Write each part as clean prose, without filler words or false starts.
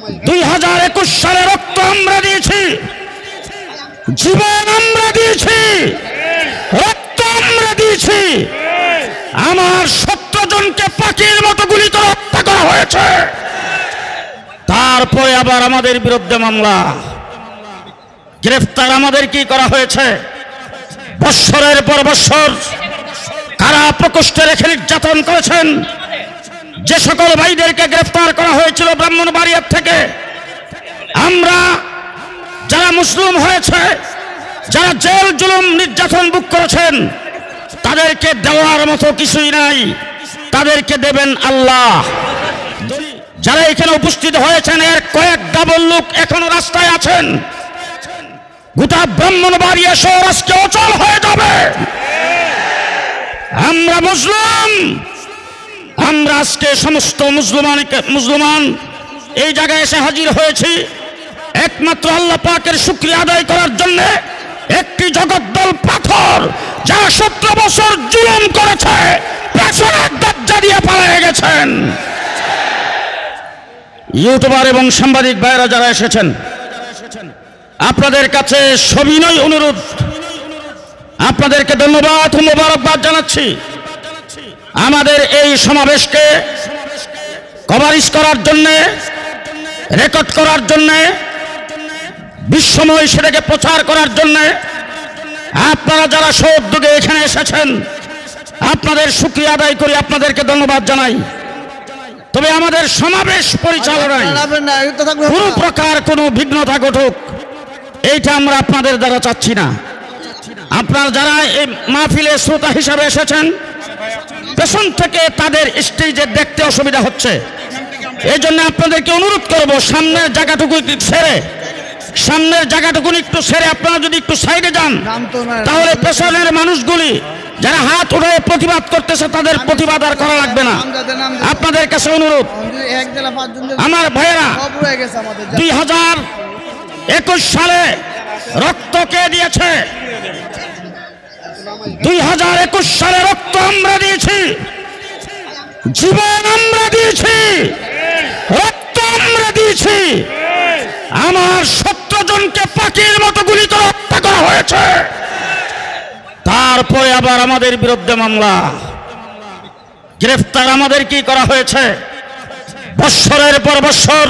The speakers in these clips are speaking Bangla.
2021 সালে রক্ত আমরা দিয়েছি, জীবন আমরা দিয়েছি, রক্ত আমরা দিয়েছি। আমার 17 জনকে পাখির মতো গুলি করে হত্যা করা হয়েছে। তারপরে আবার আমাদের বিরুদ্ধে মামলা, গ্রেফতার আমাদের কি করা হয়েছে? বৎসরের পর বৎসর কারা প্রকোষ্ঠে রেখে নির্যাতন করেছেন। যে সকল ভাইদেরকে গ্রেফতার করা হয়েছিল ব্রাহ্মণবাড়িয়ার থেকে, আমরা যারা মুসলিম হয়েছে, যারা জেল জুলুম নির্যাতন ভোগ করেছেন, তাদেরকে দেওয়ার মতো কিছুই নাই, তাদেরকে দেবেন আল্লাহ। যারা এখানে উপস্থিত হয়েছেন এর কয়েক ডাবল লোক এখনো রাস্তায় আছেন। গোটা ব্রাহ্মণবাড়িয়া শহর আজকে অচল হয়ে যাবে। আমরা মুসলিম, আমরা আজকে সমস্ত মুসলমান এই জায়গায় এসে হাজির হয়েছি একমাত্র আল্লাহ পাকের শুকরিয়া আদায় করার জন্য। একটি জগদ্দল পাথর যারা 17 বছর জুলুম করেছে, পেছনের দরজা দিয়ে পালিয়ে গেছেন। ইউটিউবার এবং সাংবাদিক ভাইরা যারা এসেছেন, আপনাদের কাছে সবিনয় অনুরোধ, আপনাদেরকে ধন্যবাদ ও মোবারকবাদ জানাচ্ছি। আমাদের এই সমাবেশকে কভারেজ করার জন্য, রেকর্ড করার জন্য, বিশ্বময় সেটাকে প্রচার করার জন্য আপনারা যারা সউদ্যোগে এখানে এসেছেন, আপনাদের শুকরিয়া আদায় করি, আপনাদেরকে ধন্যবাদ জানাই। তবে আমাদের সমাবেশ পরিচালনায় কোনো প্রকার কোনো বিঘ্নতা ঘটুক, এইটা আমরা আপনাদের দ্বারা চাচ্ছি না। আপনারা যারা এই মাহফিলে শ্রোতা হিসাবে এসেছেন, পেছন থেকে তাদের স্টেজে দেখতে অসুবিধা হচ্ছে, এই জন্য আপনাদেরকে অনুরোধ করব সামনের জায়গাটুকু একটু ছেড়ে আপনারা যদি একটু সাইডে যান, তাহলে পেছনের মানুষগুলি যারা হাত উঠে প্রতিবাদ করতেছে তাদের প্রতিবাদ আর করা লাগবে না। আপনাদের কাছে অনুরোধ, আমার ভাইয়েরা, 2021 সালে রক্ত কে দিয়েছে? 2021 সালে রক্ত আমরা দিয়েছি, জীবন আমরা দিয়েছি, রক্ত আমরা দিয়েছি। আমার 17 জনকে পাখির মতো গুলি করে হত্যা করা হয়েছে। তারপরে আবার আমাদের বিরুদ্ধে মামলা, গ্রেফতার আমাদের কি করা হয়েছে? বৎসরের পর বৎসর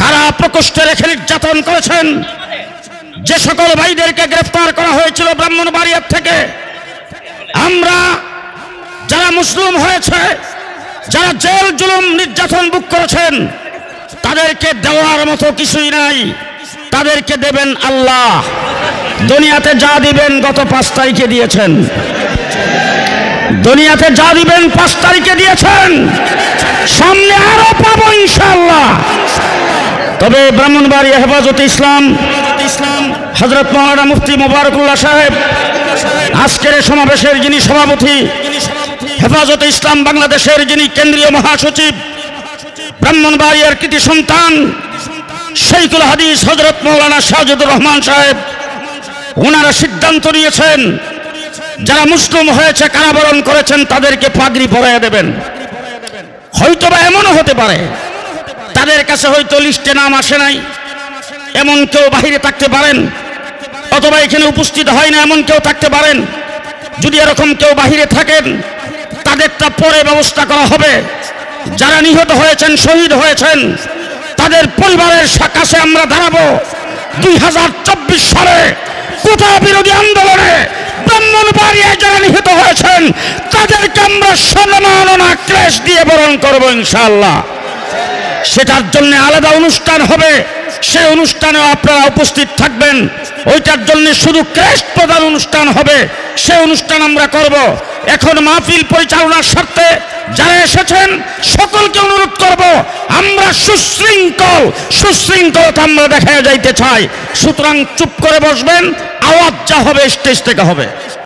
কারা প্রকোষ্ঠে রেখে নির্যাতন করেছেন। যে সকল ভাইদেরকে গ্রেফতার করা হয়েছিল ব্রাহ্মণবাড়িয়ার থেকে, আমরা যারা মুসলিম হয়েছে, যারা জেল জুলুম নির্যাতন ভোগ করেছেন, তাদেরকে দেওয়ার মতো কিছুই নাই, তাদেরকে দেবেন আল্লাহ। দুনিয়াতে যা দিবেন গত 5 তারিখে দিয়েছেন, দুনিয়াতে যা দিবেন 5 তারিখে দিয়েছেন, সামনে আরো পাবো ইনশাআল্লাহ। তবে ব্রাহ্মণবাড়িয়া হেফাজতে ইসলাম হযরত মাওলানা মুফতি মোবারকুল্লাহ সাহেব, আজকের সমাবেশের যিনি সভাপতি, হেফাজতে ইসলাম বাংলাদেশের যিনি কেন্দ্রীয় মহাসচিব, ব্রাহ্মণবাড়িয়ার কৃতি সন্তান শাইখুল হাদিস হযরত মাওলানা সাজিদুর রহমান সাহেব, ওনারা সিদ্ধান্ত নিয়েছেন যারা মুসলিম হয়েছে, কারাবরণ করেছেন, তাদেরকে পাগড়ি পরাইয়া দেবেন। হয়তোবা এমনও হতে পারে তাদের কাছে হয়তো লিস্টে নাম আসে নাই, এমন কেউ বাহিরে থাকতে পারেন, অথবা এখানে উপস্থিত হয় না এমন কেউ থাকতে পারেন। যদি এরকম কেউ বাহিরে থাকেন, তাদেরটা পরে ব্যবস্থা করা হবে। যারা নিহত হয়েছেন, শহীদ হয়েছেন, তাদের পরিবারের কাছে আমরা দাঁড়াবো। 2024 সালে কোটা বিরোধী আন্দোলনে ব্রাহ্মণবাড়িয়ায় যারা নিহত হয়েছেন, তাদেরকে আমরা সম্মাননা ক্রেশ দিয়ে বরণ করবো ইনশাআল্লাহ। সেটার জন্য আলাদা অনুষ্ঠান হবে, সেই অনুষ্ঠানেও আপনারা উপস্থিত থাকবেন। ওইটার জন্য শুধু ক্রেশ প্রদান অনুষ্ঠান হবে, সেই অনুষ্ঠান আমরা করব। এখন মাহফিল পরিচালনার স্বার্থে যারা এসেছেন সকলকে অনুরোধ করব, আমরা সুশৃঙ্খলতা আমরা দেখা যাইতে চাই। সুতরাং চুপ করে বসবেন, আওয়াজ যা হবে স্টেজ থেকে হবে।